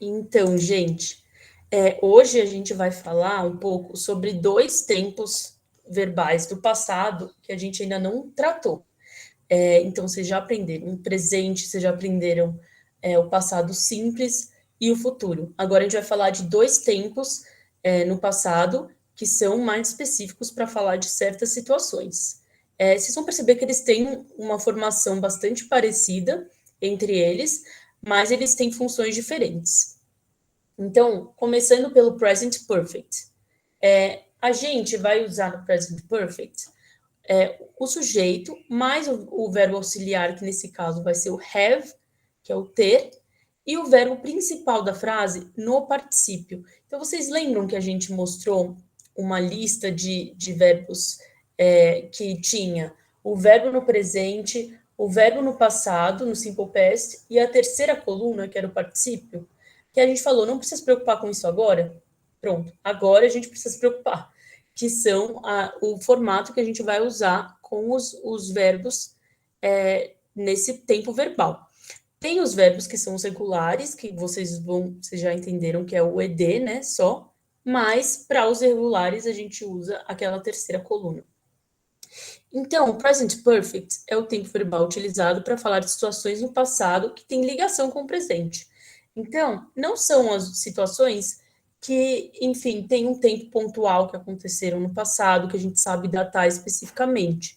Então, gente, hoje a gente vai falar um pouco sobre dois tempos verbais do passado que a gente ainda não tratou. Então, vocês já aprenderam o presente, vocês já aprenderam o passado simples e o futuro. Agora a gente vai falar de dois tempos no passado que são mais específicos para falar de certas situações. Vocês vão perceber que eles têm uma formação bastante parecida entre eles, mas eles têm funções diferentes. Então, começando pelo present perfect. A gente vai usar no present perfect o sujeito mais o verbo auxiliar, que nesse caso vai ser o have, que é o ter, e o verbo principal da frase no particípio. Então, vocês lembram que a gente mostrou uma lista de verbos que tinha o verbo no presente, o verbo no passado, no simple past, e a terceira coluna, que era o particípio, que a gente falou, não precisa se preocupar com isso agora? Pronto, agora a gente precisa se preocupar, que são o formato que a gente vai usar com os verbos nesse tempo verbal. Tem os verbos que são os regulares, que vocês já entenderam que é o ed, né, só, mas para os regulares a gente usa aquela terceira coluna. Então, o present perfect é o tempo verbal utilizado para falar de situações no passado que têm ligação com o presente. Então, não são as situações que, enfim, tem um tempo pontual que aconteceram no passado, que a gente sabe datar especificamente.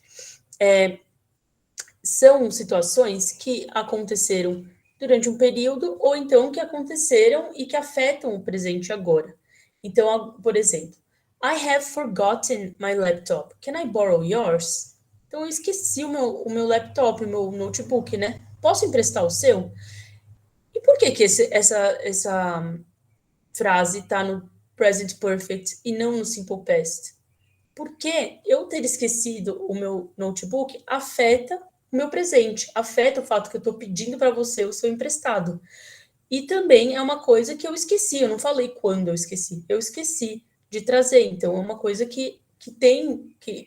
São situações que aconteceram durante um período ou então que aconteceram e que afetam o presente agora. Então, por exemplo, I have forgotten my laptop. Can I borrow yours? Então, eu esqueci o meu laptop, o meu notebook, né? Posso emprestar o seu? E por que essa frase está no present perfect e não no simple past? Porque eu ter esquecido o meu notebook afeta o meu presente, afeta o fato que eu estou pedindo para você o seu emprestado. E também é uma coisa que eu esqueci, eu não falei quando eu esqueci de trazer. Então, é uma coisa que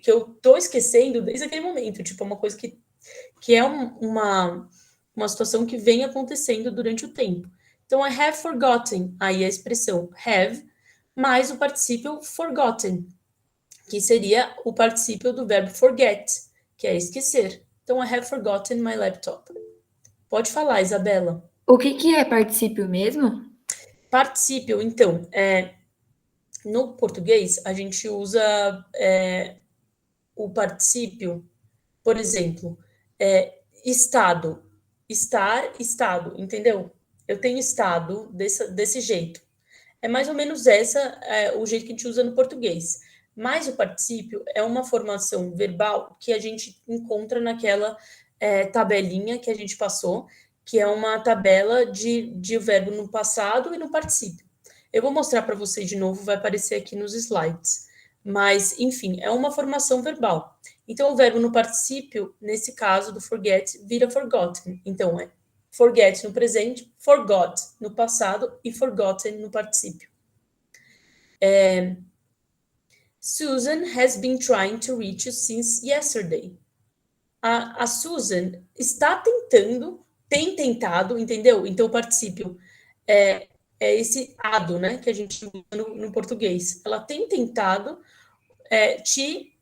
eu estou esquecendo desde aquele momento, tipo, é uma coisa que é uma situação que vem acontecendo durante o tempo. Então, I have forgotten, aí a expressão have, mais o particípio forgotten, que seria o particípio do verbo forget, que é esquecer. Então, I have forgotten my laptop. Pode falar, Isabela. O que que é particípio mesmo? Particípio, então, no português, a gente usa o particípio, por exemplo, estado, estar, estado, entendeu? Eu tenho estado desse jeito. É mais ou menos o jeito que a gente usa no português. Mas o particípio é uma formação verbal que a gente encontra naquela tabelinha que a gente passou, que é uma tabela de verbo no passado e no particípio. Eu vou mostrar para vocês de novo, vai aparecer aqui nos slides. Mas, enfim, é uma formação verbal. Então, o verbo no particípio, nesse caso do forget, vira forgotten. Então, é forget no presente, forgot no passado e forgotten no particípio. Susan has been trying to reach you since yesterday. A Susan está tentando, tem tentado, entendeu? Então, o particípio é esse ado, né, que a gente usa no português. Ela tem tentado te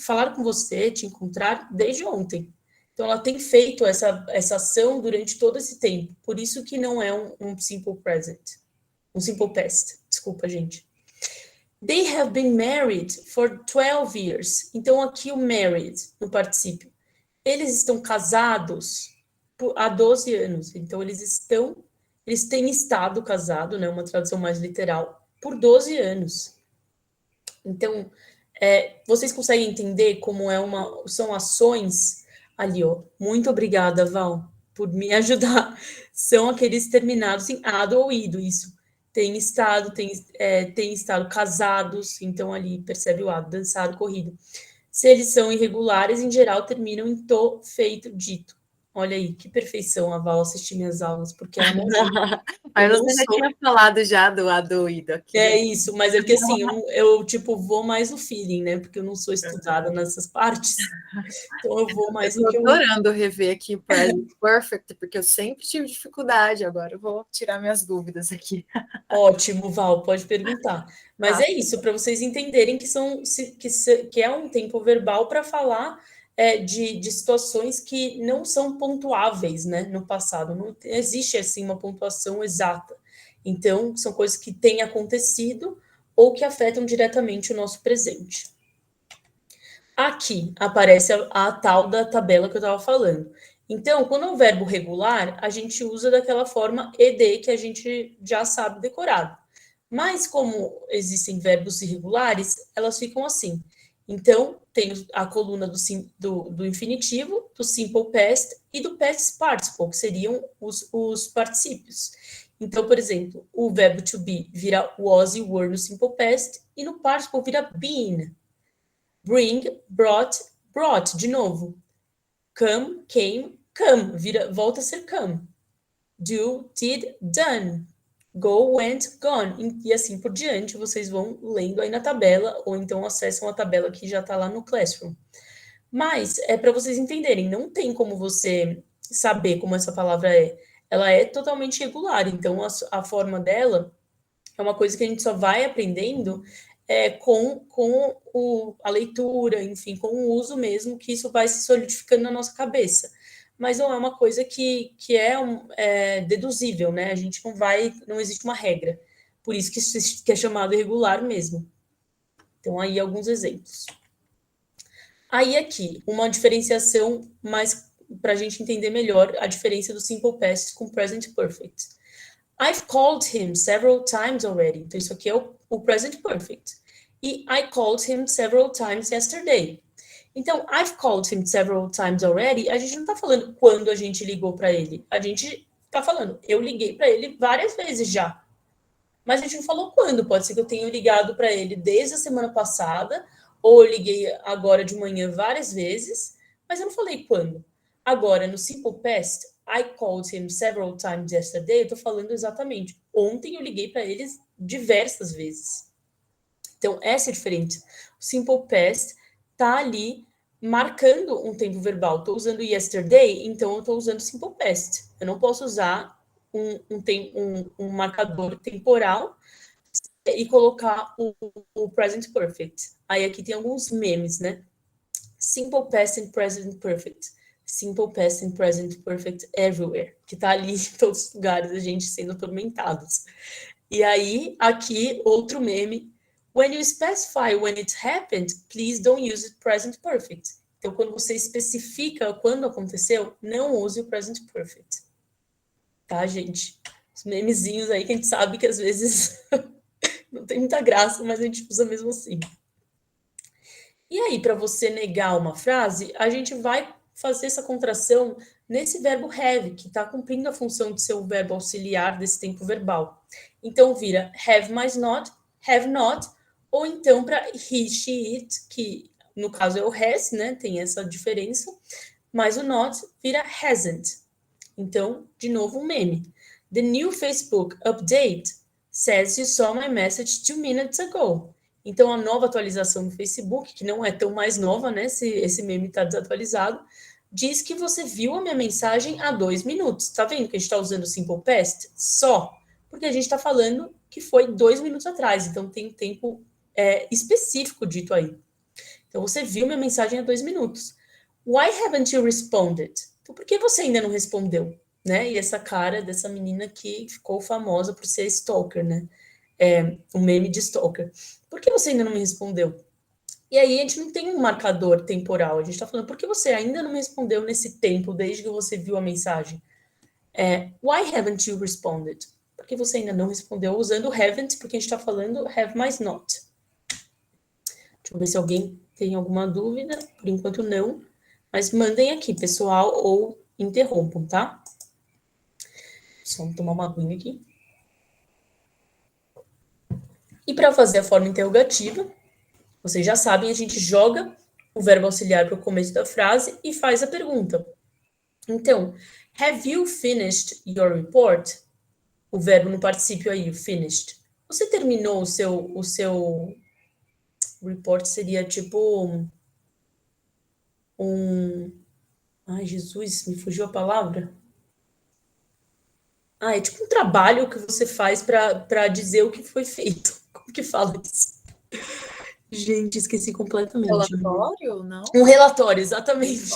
falar com você, te encontrar desde ontem. Então, ela tem feito essa ação durante todo esse tempo. Por isso que não é um simple present. Um simple past. Desculpa, gente. They have been married for 12 years. Então, aqui o married, no particípio. Eles estão casados há 12 anos. Então, eles têm estado casados, né? Uma tradução mais literal, por 12 anos. Então, vocês conseguem entender como são ações ali, ó. Muito obrigada, Val, por me ajudar. São aqueles terminados em ado ou ido, isso. Tem estado casados, então ali percebe o ado, dançado, corrido. Se eles são irregulares, em geral terminam em to, feito, dito. Olha aí, que perfeição a Val assistir minhas aulas, porque ela não viu. Eu Mas não você já sou. tinha falado já do adoído aqui. É isso, mas é porque assim, eu tipo, vou mais no feeling, né? Porque eu não sou estudada nessas partes. Então eu vou Eu mais no estou que eu. adorando rever aqui o Present Perfect, porque eu sempre tive dificuldade, agora eu vou tirar minhas dúvidas aqui. Ótimo, Val, pode perguntar. Mas Tá. é isso, para vocês entenderem que que é um tempo verbal para falar de situações que não são pontuáveis, né? No passado. Não existe assim uma pontuação exata. Então, são coisas que têm acontecido ou que afetam diretamente o nosso presente. Aqui aparece a tal da tabela que eu estava falando. Então, quando é um verbo regular, a gente usa daquela forma ed que a gente já sabe decorado. Mas como existem verbos irregulares, elas ficam assim. Então, tem a coluna do infinitivo, do simple past e do past participle, que seriam os particípios. Então, por exemplo, o verbo to be vira was e were no simple past, e no participle vira been. Bring, brought, brought, de novo. Come, came, come, volta a ser come. Do, did, done. Go, went, gone. E assim por diante, vocês vão lendo aí na tabela, ou então acessam a tabela que já está lá no Classroom. Mas é para vocês entenderem, não tem como você saber como essa palavra é. Ela é totalmente regular, então a forma dela é uma coisa que a gente só vai aprendendo com a leitura, enfim, com o uso mesmo, que isso vai se solidificando na nossa cabeça. Mas não é uma coisa que é deduzível, né? A gente não existe uma regra. Por isso que é chamado irregular mesmo. Então, aí alguns exemplos. Aí aqui, uma diferenciação mais para a gente entender melhor a diferença do simple past com present perfect. I've called him several times already. Então, isso aqui é o present perfect. E I called him several times yesterday. Então, I've called him several times already. A gente não está falando quando a gente ligou para ele. A gente está falando, eu liguei para ele várias vezes já. Mas a gente não falou quando. Pode ser que eu tenha ligado para ele desde a semana passada, ou eu liguei agora de manhã várias vezes, mas eu não falei quando. Agora, no simple past, I called him several times yesterday. Eu estou falando exatamente. Ontem eu liguei para eles diversas vezes. Então, essa é diferente. O simple past está ali marcando um tempo verbal. Estou usando yesterday, então eu estou usando simple past. Eu não posso usar um marcador temporal e colocar o present perfect. Aí aqui tem alguns memes, né? Simple past and present perfect. Simple past and present perfect everywhere. Que tá ali em todos os lugares, a gente sendo atormentados. E aí, aqui, outro meme. When you specify when it happened, please don't use it present perfect. Então, quando você especifica quando aconteceu, não use o present perfect. Tá, gente? Os memezinhos aí que a gente sabe que às vezes não tem muita graça, mas a gente usa mesmo assim. E aí, para você negar uma frase, a gente vai fazer essa contração nesse verbo have, que está cumprindo a função de ser o verbo auxiliar desse tempo verbal. Então, vira have mais not, have not, ou então para he, she, it, que no caso é o has, né? Tem essa diferença, mas o not vira hasn't. Então, de novo, um meme. The new Facebook update says you saw my message 2 minutes ago. Então, a nova atualização do Facebook, que não é tão mais nova, né? Esse meme está desatualizado, diz que você viu a minha mensagem há 2 minutos. Tá vendo que a gente está usando o Simple Past? Só porque a gente está falando que foi 2 minutos atrás. Então, tem um tempo específico dito aí. Então, você viu minha mensagem há 2 minutos. Why haven't you responded? Então, por que você ainda não respondeu? Né? E essa cara dessa menina que ficou famosa por ser stalker, né? O meme de stalker. Por que você ainda não me respondeu? E aí a gente não tem um marcador temporal. A gente está falando, por que você ainda não me respondeu nesse tempo, desde que você viu a mensagem? Why haven't you responded? Por que você ainda não respondeu? Usando haven't, porque a gente está falando have mais not. Deixa eu ver se alguém tem alguma dúvida. Por enquanto, não. Mas mandem aqui, pessoal, ou interrompam, tá? Só tomar uma aguinha aqui. E para fazer a forma interrogativa, vocês já sabem, a gente joga o verbo auxiliar para o começo da frase e faz a pergunta. Então, have you finished your report? O verbo no particípio aí, o finished. Você terminou o seu report seria tipo ai, Jesus, me fugiu a palavra. Ah, é tipo um trabalho que você faz para dizer o que foi feito. Como que fala isso? Gente, esqueci completamente. Relatório, não? Um relatório, exatamente.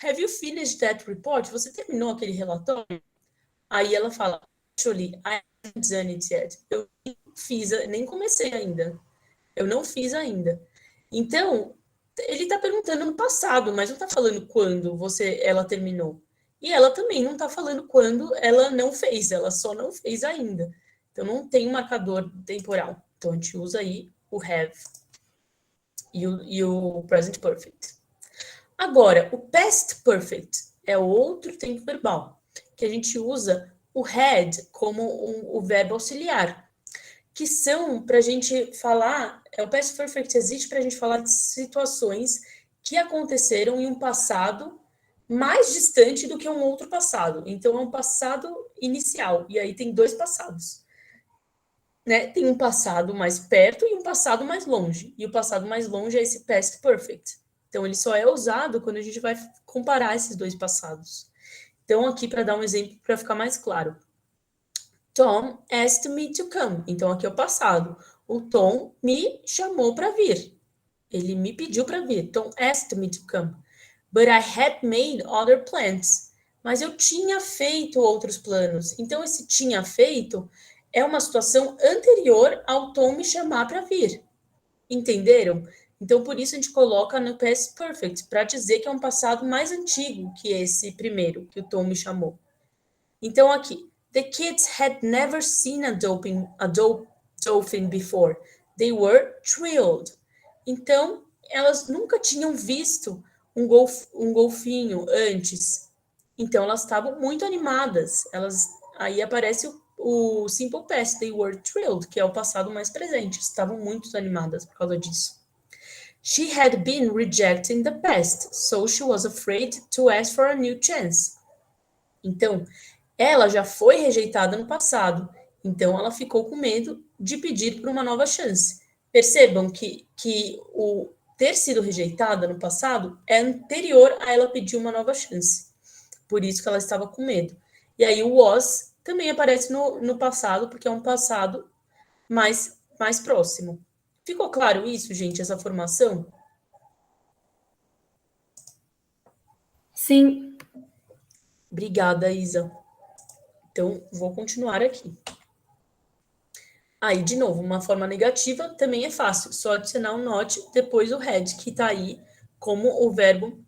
Have you finished that report? Você terminou aquele relatório? Aí ela fala, actually, I haven't done it yet. Eu nem fiz, nem comecei ainda. Eu não fiz ainda. Então, ele está perguntando no passado, mas não está falando quando ela terminou. E ela também não está falando quando ela não fez, ela só não fez ainda. Então, não tem um marcador temporal. Então, a gente usa aí o have e o present perfect. Agora, o past perfect é outro tempo verbal, que a gente usa o had como o verbo auxiliar, que são para a gente falar, o past perfect existe para a gente falar de situações que aconteceram em um passado mais distante do que um outro passado. Então, é um passado inicial, e aí tem dois passados. Né? Tem um passado mais perto e um passado mais longe. E o passado mais longe é esse past perfect. Então, ele só é usado quando a gente vai comparar esses dois passados. Então, aqui, para dar um exemplo, para ficar mais claro. Tom asked me to come. Então, aqui é o passado. O Tom me chamou para vir. Ele me pediu para vir. Tom asked me to come. But I had made other plans. Mas eu tinha feito outros planos. Então, esse tinha feito é uma situação anterior ao Tom me chamar para vir. Entenderam? Então, por isso a gente coloca no past perfect, para dizer que é um passado mais antigo que esse primeiro, que o Tom me chamou. Então, aqui, the kids had never seen a dolphin before. They were thrilled. Então, elas nunca tinham visto um golfinho antes. Então, elas estavam muito animadas. Aí aparece o simple past, they were thrilled, que é o passado mais presente. Estavam muito animadas por causa disso. She had been rejected in the past, so she was afraid to ask for a new chance. Então, ela já foi rejeitada no passado, então ela ficou com medo de pedir por uma nova chance. Percebam que o ter sido rejeitada no passado é anterior a ela pedir uma nova chance. Por isso que ela estava com medo. E aí o was também aparece no passado, porque é um passado mais próximo. Ficou claro isso, gente, essa formação? Sim. Obrigada, Isa. Então, vou continuar aqui. Aí, de novo, uma forma negativa também é fácil, só adicionar um not depois o had, que está aí como o verbo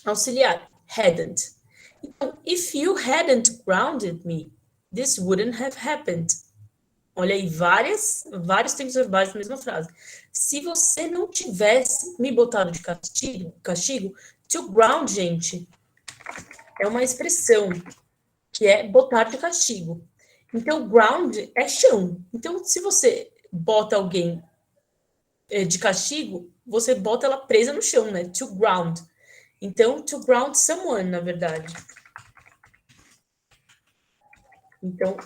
auxiliar, hadn't. Então, if you hadn't grounded me, this wouldn't have happened. Olha aí, vários tempos verbais na mesma frase. Se você não tivesse me botado de castigo, to ground, gente, é uma expressão que é botar de castigo. Então, ground é chão. Então, se você bota alguém de castigo, você bota ela presa no chão, né? To ground. Então, to ground someone, na verdade. Então,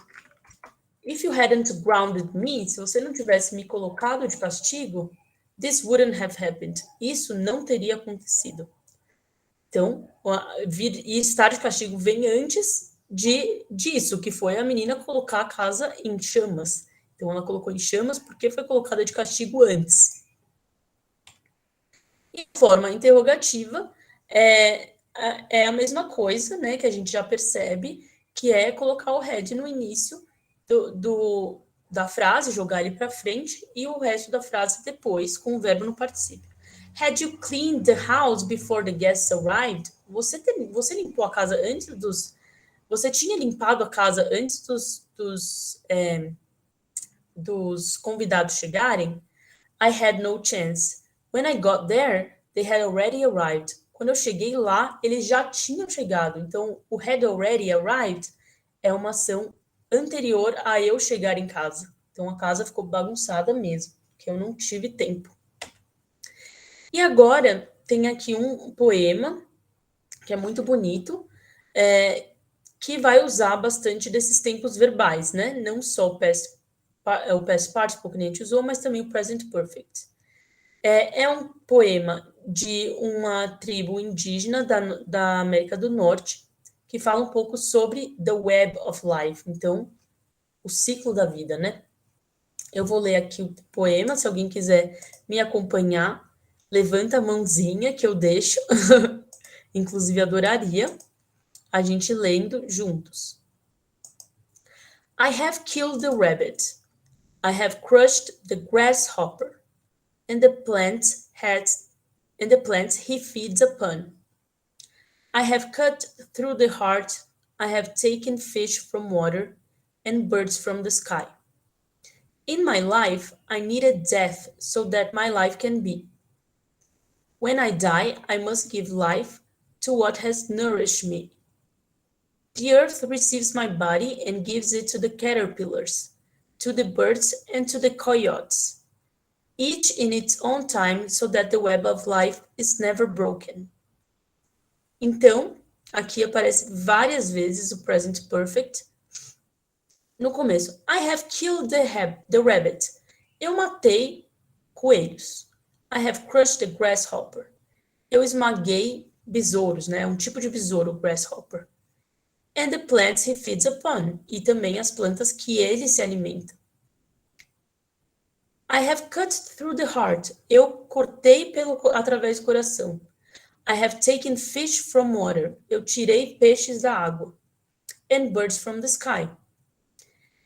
if you hadn't grounded me, se você não tivesse me colocado de castigo, this wouldn't have happened. Isso não teria acontecido. Então, vir e estar de castigo vem antes disso, que foi a menina colocar a casa em chamas. Então, ela colocou em chamas porque foi colocada de castigo antes. E forma interrogativa é a mesma coisa, né, que a gente já percebe, que é colocar o had no início da frase, jogar ele para frente, e o resto da frase depois, com o verbo no particípio. Had you cleaned the house before the guests arrived? Você limpou a casa antes dos... Você tinha limpado a casa antes dos convidados chegarem? I had no chance. When I got there, they had already arrived. Quando eu cheguei lá, eles já tinham chegado. Então, o had already arrived é uma ação anterior a eu chegar em casa. Então, a casa ficou bagunçada mesmo, porque eu não tive tempo. E agora, tem aqui um poema que é muito bonito, que vai usar bastante desses tempos verbais, né? Não só o past participle que a gente usou, mas também o present perfect. É um poema de uma tribo indígena da América do Norte, que fala um pouco sobre the web of life, então, o ciclo da vida, né? Eu vou ler aqui o poema, se alguém quiser me acompanhar, levanta a mãozinha que eu deixo, inclusive adoraria a gente lendo juntos. I have killed the rabbit, I have crushed the grasshopper, and the plants he feeds upon. I have cut through the heart, I have taken fish from water and birds from the sky. In my life, I needed death so that my life can be. When I die, I must give life to what has nourished me. The earth receives my body and gives it to the caterpillars, to the birds and to the coyotes, each in its own time so that the web of life is never broken. Então, aqui aparece várias vezes o present perfect. No começo, I have killed the rabbit. Eu matei coelhos. I have crushed the grasshopper. Eu esmaguei besouros, né? Um tipo de besouro, grasshopper. And the plants he feeds upon. E também as plantas que ele se alimenta. I have cut through the heart. Eu cortei através do coração. I have taken fish from water. Eu tirei peixes da água. And birds from the sky.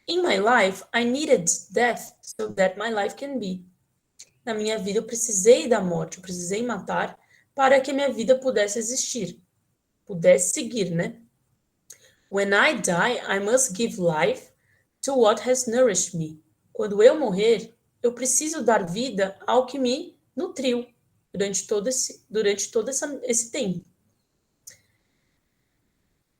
In my life, I needed death so that my life can be. Na minha vida, eu precisei da morte, eu precisei matar para que minha vida pudesse existir, pudesse seguir, né? When I die, I must give life to what has nourished me. Quando eu morrer, eu preciso dar vida ao que me nutriu durante todo esse tempo.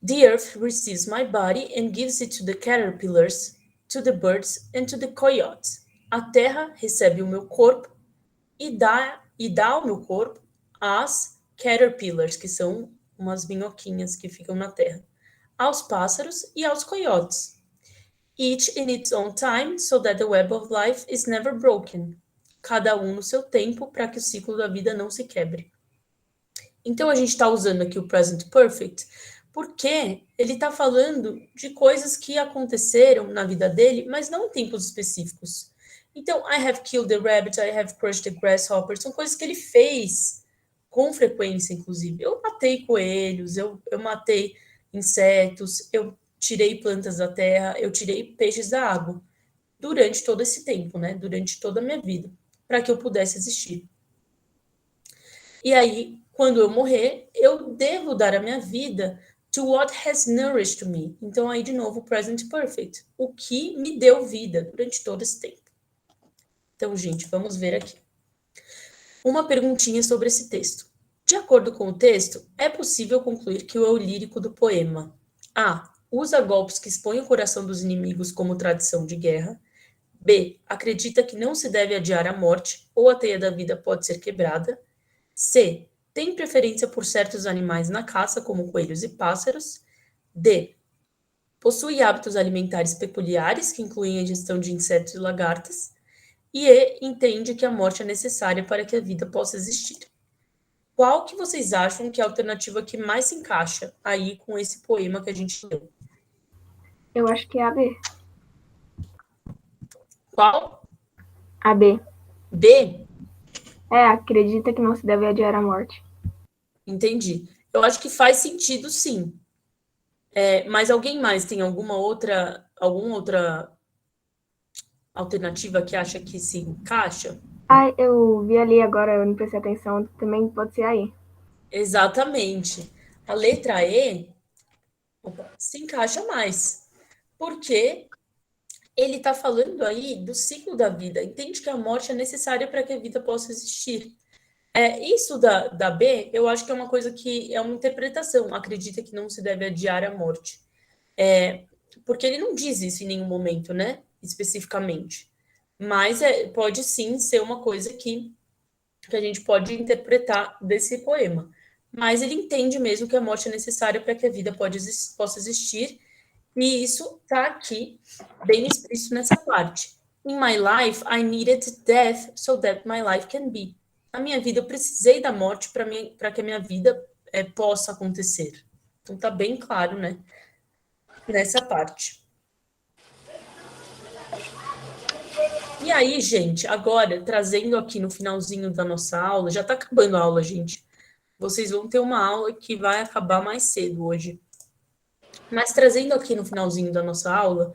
The earth receives my body and gives it to the caterpillars, to the birds and to the coyotes. A terra recebe o meu corpo e dá ao meu corpo às caterpillars, que são umas minhoquinhas que ficam na terra, aos pássaros e aos coiotes. Each in its own time, so that the web of life is never broken. Cada um no seu tempo, para que o ciclo da vida não se quebre. Então, a gente está usando aqui o present perfect, porque ele está falando de coisas que aconteceram na vida dele, mas não em tempos específicos. Então, I have killed the rabbit, I have crushed the grasshopper, são coisas que ele fez com frequência, inclusive. Eu matei coelhos, eu matei insetos, eu tirei plantas da terra, eu tirei peixes da água, durante todo esse tempo, né? Durante toda a minha vida, para que eu pudesse existir. E aí, quando eu morrer, eu devo dar a minha vida to what has nourished me. Então, aí, de novo, present perfect. O que me deu vida durante todo esse tempo. Então, gente, vamos ver aqui. Uma perguntinha sobre esse texto. De acordo com o texto, é possível concluir que o eu lírico do poema A. Usa golpes que expõem o coração dos inimigos como tradição de guerra. B. Acredita que não se deve adiar a morte ou a teia da vida pode ser quebrada. C. Tem preferência por certos animais na caça, como coelhos e pássaros. D. Possui hábitos alimentares peculiares, que incluem a ingestão de insetos e lagartas. E E. Entende que a morte é necessária para que a vida possa existir. Qual que vocês acham que é a alternativa que mais se encaixa aí com esse poema que a gente leu? Eu acho que é a B. Qual? A B. B? Acredita que não se deve adiar a morte. Entendi. Eu acho que faz sentido, sim. Mas alguém mais tem alguma outra alternativa que acha que se encaixa? Eu vi ali agora, eu não prestei atenção, também pode ser aí. Exatamente. A letra E se encaixa mais, porque ele está falando aí do ciclo da vida, entende que a morte é necessária para que a vida possa existir. Isso da B, eu acho que é uma coisa que é uma interpretação, acredita que não se deve adiar a morte. Porque ele não diz isso em nenhum momento, né, especificamente. Mas pode sim ser uma coisa que a gente pode interpretar desse poema. mas ele entende mesmo que a morte é necessária para que a vida possa existir, e isso está aqui bem explícito nessa parte. In my life, I needed death so that my life can be. Na minha vida, eu precisei da morte para que a minha vida possa acontecer. Então, está bem claro, né? Nessa parte. E aí, gente, agora, trazendo aqui no finalzinho da nossa aula, já está acabando a aula, gente. Vocês vão ter uma aula que vai acabar mais cedo hoje. Mas trazendo aqui no finalzinho da nossa aula,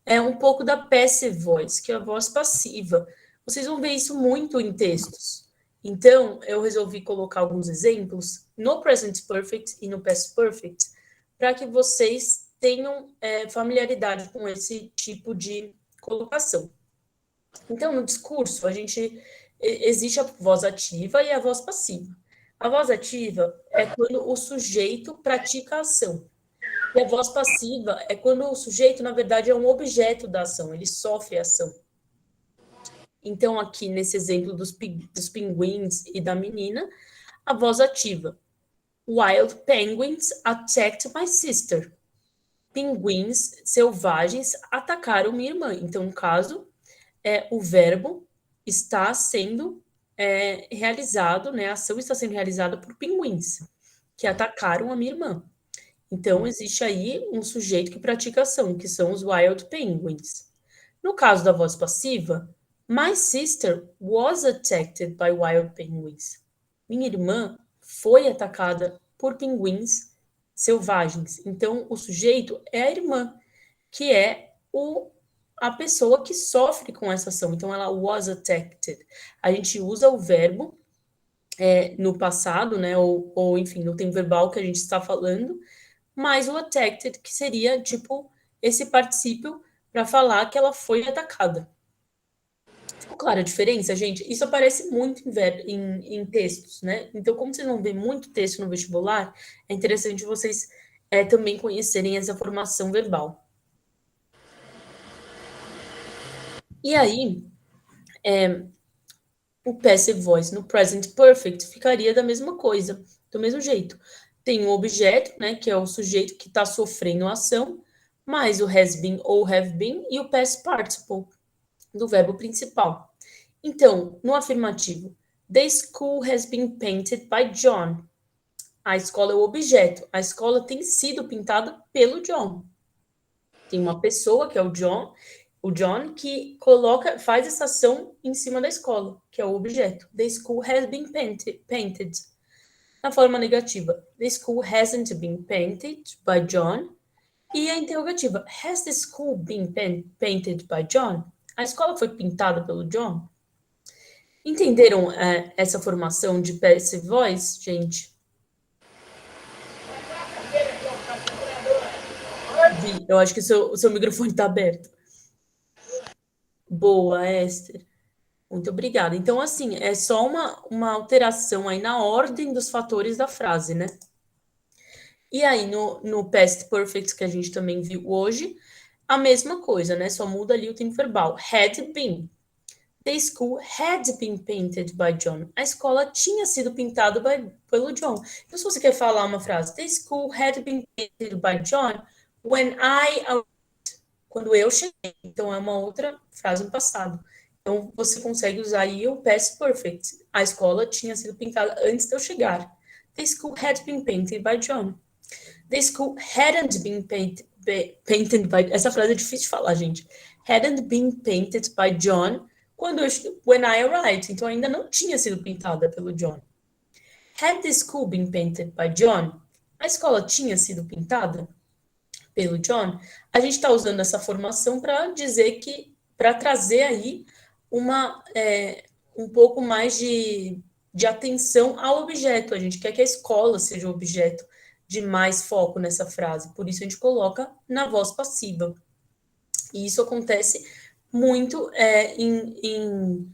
é um pouco da passive voice, que é a voz passiva. Vocês vão ver isso muito em textos. Então, eu resolvi colocar alguns exemplos no present perfect e no past perfect, para que vocês tenham familiaridade com esse tipo de colocação. Então, no discurso, existe a voz ativa e a voz passiva. A voz ativa é quando o sujeito pratica a ação. E a voz passiva é quando o sujeito, na verdade, é um objeto da ação, ele sofre a ação. Então, aqui nesse exemplo dos pinguins e da menina, a voz ativa. Wild penguins attacked my sister. Pinguins selvagens atacaram minha irmã. Então, no caso, o verbo está sendo realizado, né? A ação está sendo realizada por pinguins, que atacaram a minha irmã. Então, existe aí um sujeito que pratica ação, que são os wild penguins. No caso da voz passiva, my sister was attacked by wild penguins. Minha irmã foi atacada por pinguins selvagens. Então, o sujeito é a irmã, que é a pessoa que sofre com essa ação. Então, ela was attacked. A gente usa o verbo no passado, né? Ou, enfim, no tempo verbal que a gente está falando, mais o attacked, que seria, tipo, esse particípio para falar que ela foi atacada. Ficou clara a diferença, gente? Isso aparece muito em textos, né? Então, como vocês vão ver muito texto no vestibular, é interessante vocês também conhecerem essa formação verbal. E aí, o passive voice no present perfect ficaria da mesma coisa, do mesmo jeito. Tem um objeto, né, que é o sujeito que está sofrendo a ação, mais o has been ou have been e o past participle do verbo principal. Então, no afirmativo, the school has been painted by John. A escola é o objeto. A escola tem sido pintada pelo John. Tem uma pessoa, que é o John, que faz essa ação em cima da escola, que é o objeto. The school has been painted. Na forma negativa, the school hasn't been painted by John. E a interrogativa, has the school been painted by John? A escola foi pintada pelo John? Entenderam essa formação de passive voice, gente? Vi, eu acho que o seu microfone está aberto. Boa, Esther. Muito obrigada. Então, assim, é só uma alteração aí na ordem dos fatores da frase, né? E aí, no past perfect, que a gente também viu hoje, a mesma coisa, né? Só muda ali o tempo verbal. Had been. The school had been painted by John. A escola tinha sido pintada pelo John. Então, se você quer falar uma frase, the school had been painted by John when I arrived. Quando eu cheguei. Então, é uma outra frase no passado. Então, você consegue usar aí o past perfect. A escola tinha sido pintada antes de eu chegar. The school had been painted by John. The school hadn't been painted by... Essa frase é difícil de falar, gente. Hadn't been painted by John when I arrived. Então, ainda não tinha sido pintada pelo John. Had the school been painted by John? A escola tinha sido pintada pelo John? A gente está usando essa formação para dizer que... para trazer aí um pouco mais de atenção ao objeto. A gente quer que a escola seja o objeto de mais foco nessa frase. Por isso, a gente coloca na voz passiva. E isso acontece muito em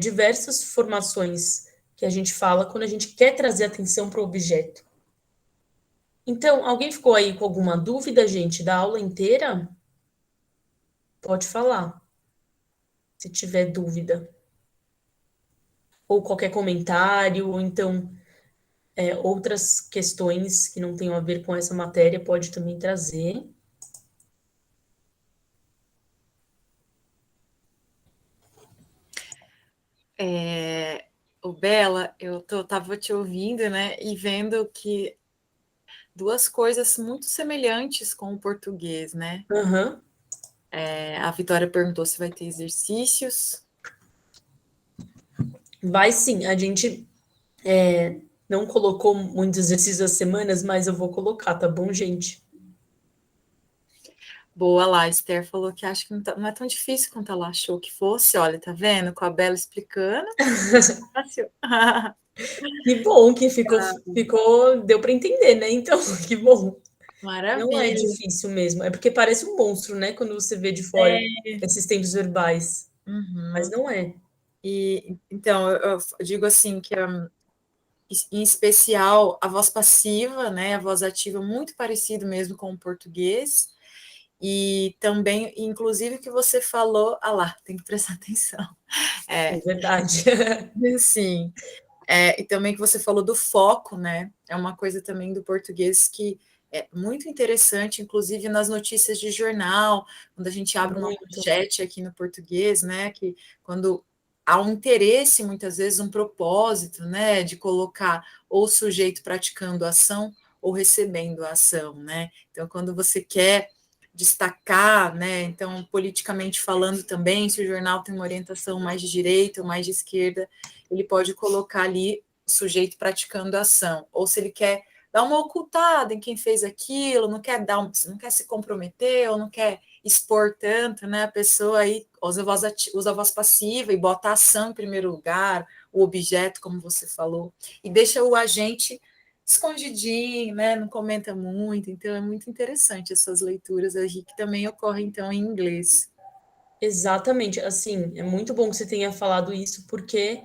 diversas formações que a gente fala quando a gente quer trazer atenção para o objeto. Então, alguém ficou aí com alguma dúvida, gente, da aula inteira? Pode falar, se tiver dúvida. Ou qualquer comentário, ou então outras questões que não tenham a ver com essa matéria, pode também trazer. O Bela, tava te ouvindo, né, e vendo que duas coisas muito semelhantes com o português, né? Uhum. A Vitória perguntou se vai ter exercícios. Vai sim, a gente não colocou muitos exercícios das semanas, mas eu vou colocar, tá bom, gente? Boa lá, a Esther falou que acha que não é tão difícil quanto ela achou que fosse. Olha, tá vendo? Com a Bela explicando. Fácil. Que bom que deu para entender, né? Então, que bom. Não é Maravilha. difícil mesmo, é porque parece um monstro, né? Quando você vê de fora É. esses tempos verbais, mas Uhum. não é. E então eu digo assim que em especial a voz passiva, né? A voz ativa muito parecido mesmo com o português. E também, inclusive, o que você falou, lá, tem que prestar atenção. É verdade. Sim. E também que você falou do foco, né? É uma coisa também do português que é muito interessante, inclusive nas notícias de jornal, quando a gente abre uma Muito. manchete aqui no português, né? Que quando há um interesse, muitas vezes, um propósito, né? De colocar ou o sujeito praticando a ação ou recebendo a ação, né? Então, quando você quer destacar, né? Então, politicamente falando também, se o jornal tem uma orientação mais de direita ou mais de esquerda, ele pode colocar ali o sujeito praticando a ação, ou se ele quer dar uma ocultada em quem fez aquilo, não quer não quer se comprometer, ou não quer expor tanto, né? A pessoa aí usa a voz passiva e bota a ação em primeiro lugar, o objeto, como você falou, e deixa o agente escondidinho, né? Não comenta muito, então é muito interessante essas leituras aí que também ocorrem então em inglês. Exatamente, assim, é muito bom que você tenha falado isso, porque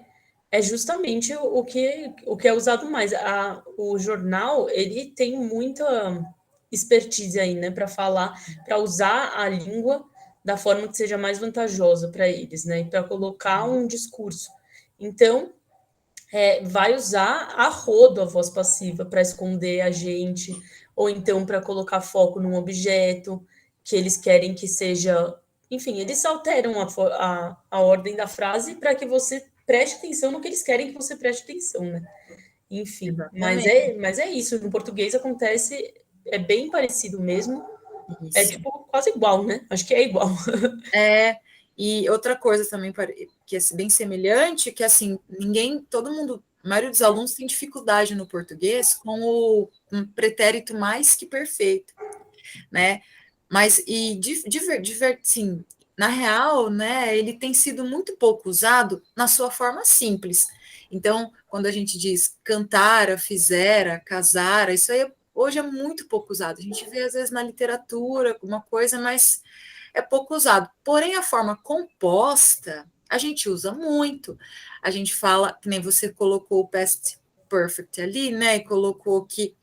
é justamente o que é usado mais. O jornal, ele tem muita expertise aí, né, para falar, para usar a língua da forma que seja mais vantajosa para eles, né, para colocar um discurso. Então, vai usar a rodo a voz passiva para esconder a gente, ou então para colocar foco num objeto que eles querem que seja. Enfim, eles alteram a ordem da frase para que você preste atenção no que eles querem que você preste atenção, né? Enfim, mas Exatamente. é isso. No português acontece, é bem parecido mesmo. É Isso. tipo quase igual, né? Acho que é igual. E outra coisa também que é bem semelhante, que assim, todo mundo, a maioria dos alunos tem dificuldade no português com o pretérito mais que perfeito, né? Mas, sim, na real, né, ele tem sido muito pouco usado na sua forma simples. Então, quando a gente diz cantara, fizera, casara, isso aí hoje é muito pouco usado. A gente vê, às vezes, na literatura, alguma coisa, mas é pouco usado. Porém, a forma composta, a gente usa muito. A gente fala, que nem você colocou o past perfect ali, né, e colocou que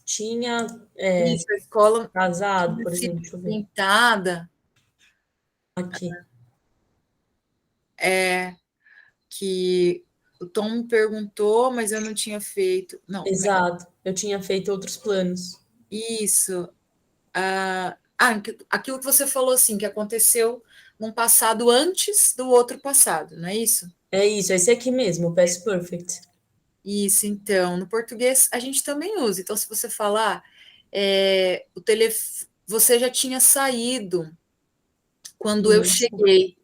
Tinha isso, a escola casado, tinha por sido exemplo, deixa eu ver pintada, aqui. que o Tom me perguntou, mas eu não tinha feito. Não, Exato. Eu tinha feito outros planos. isso. Aquilo que você falou assim, que aconteceu num passado antes do outro passado, não é isso? É isso, esse aqui mesmo, o Past Perfect. Isso, então, no português a gente também usa. Então, se você falar, você já tinha saído quando eu Isso, cheguei.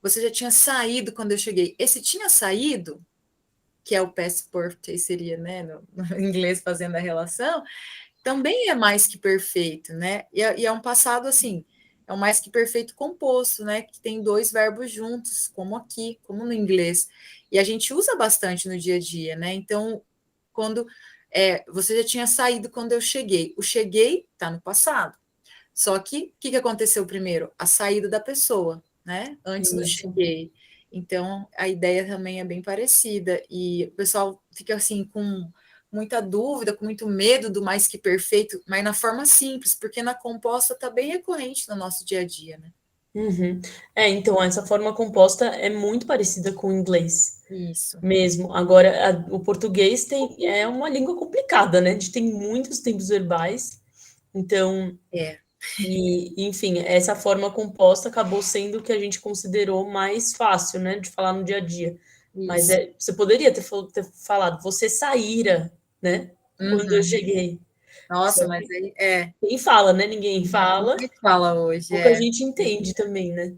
Você já tinha saído quando eu cheguei. Esse tinha saído, que é o past perfect, seria, né, no inglês fazendo a relação, também é mais que perfeito, né? E é um passado assim, é um mais que perfeito composto, né? Que tem dois verbos juntos, como aqui, como no inglês. E a gente usa bastante no dia a dia, né? Então, quando você já tinha saído quando eu cheguei. O cheguei está no passado. Só que o que aconteceu primeiro? A saída da pessoa, né? Antes do isso. cheguei. Então, a ideia também é bem parecida. E o pessoal fica assim com muita dúvida, com muito medo do mais que perfeito, mas na forma simples, porque na composta está bem recorrente no nosso dia a dia, né? Uhum. Então, essa forma composta é muito parecida com o inglês Isso. mesmo. Agora, o português é uma língua complicada, né? A gente tem muitos tempos verbais. Então, É, enfim, essa forma composta acabou sendo o que a gente considerou mais fácil, né, de falar no dia a dia. Mas isso. você poderia ter falado, você saíra, né? Quando eu Uhum. cheguei. Nossa, Só mas que aí quem fala, né? Ninguém fala. ninguém fala hoje, Pouca gente entende também, né?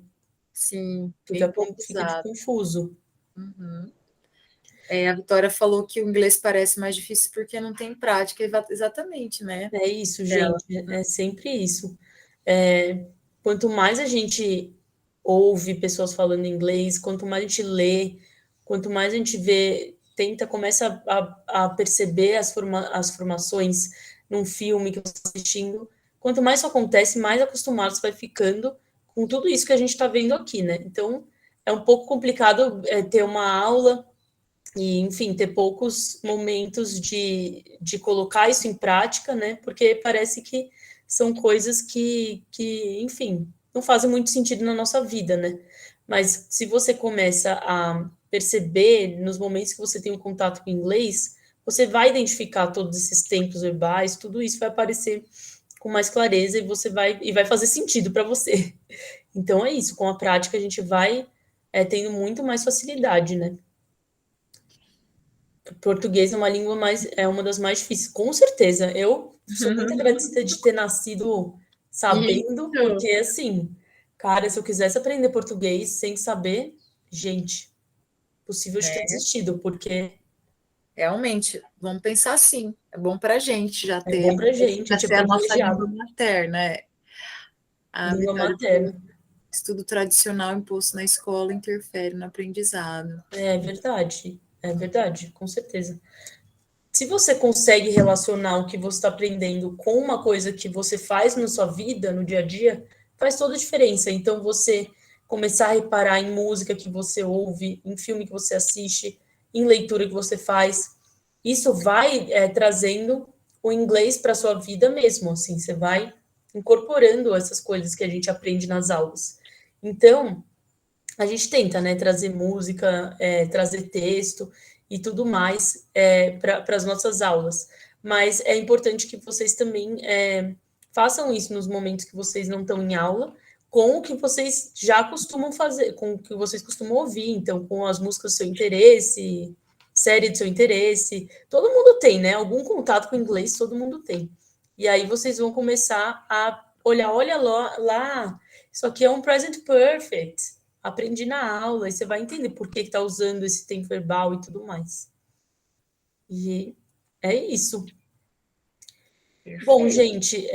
sim, bem Fica de pouco confuso. Uhum. A Vitória falou que o inglês parece mais difícil porque não tem prática, exatamente, né? É isso, Ela. gente. É sempre isso. Quanto mais a gente ouve pessoas falando inglês, quanto mais a gente lê, quanto mais a gente vê, começa a perceber as formações num filme que você está assistindo, quanto mais isso acontece, mais acostumado você vai ficando com tudo isso que a gente está vendo aqui, né? Então, é um pouco complicado ter uma aula e, enfim, ter poucos momentos de colocar isso em prática, né? Porque parece que são coisas enfim, não fazem muito sentido na nossa vida, né? Mas se você começa a perceber nos momentos que você tem um contato com o inglês, você vai identificar todos esses tempos verbais, tudo isso vai aparecer com mais clareza e vai fazer sentido para você. Então é isso, com a prática a gente vai tendo muito mais facilidade, né? Português é uma língua é uma das mais difíceis, com certeza. Eu sou muito agradecida de ter nascido sabendo, Isso. porque assim, cara, se eu quisesse aprender português sem saber, gente, possível de ter É, desistido, porque realmente, vamos pensar assim. É bom para a gente já é ter, bom pra gente, a já gente é ser a nossa língua privilegiado. materna. A Língua Vitória falou materna. que estudo tradicional imposto na escola interfere no aprendizado. É verdade, com certeza. Se você consegue relacionar o que você está aprendendo com uma coisa que você faz na sua vida, no dia a dia, faz toda a diferença. Então, você começar a reparar em música que você ouve, em filme que você assiste, em leitura que você faz, isso vai trazendo o inglês para a sua vida mesmo. Assim, você vai incorporando essas coisas que a gente aprende nas aulas. Então, a gente tenta, né, trazer música, trazer texto e tudo mais para as nossas aulas. Mas é importante que vocês também façam isso nos momentos que vocês não estão em aula, com o que vocês já costumam fazer, com o que vocês costumam ouvir, então, com as músicas do seu interesse, série do seu interesse. Todo mundo tem, né? Algum contato com inglês, todo mundo tem. E aí vocês vão começar a olhar, olha lá, isso aqui é um present perfect. Aprendi na aula, e você vai entender por que está usando esse tempo verbal e tudo mais. E é isso. Bom, Perfeito. gente,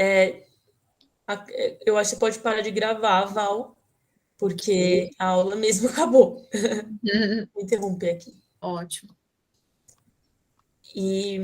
eu acho que você pode parar de gravar, Val, porque a aula mesmo acabou. Vou interromper aqui. Ótimo. E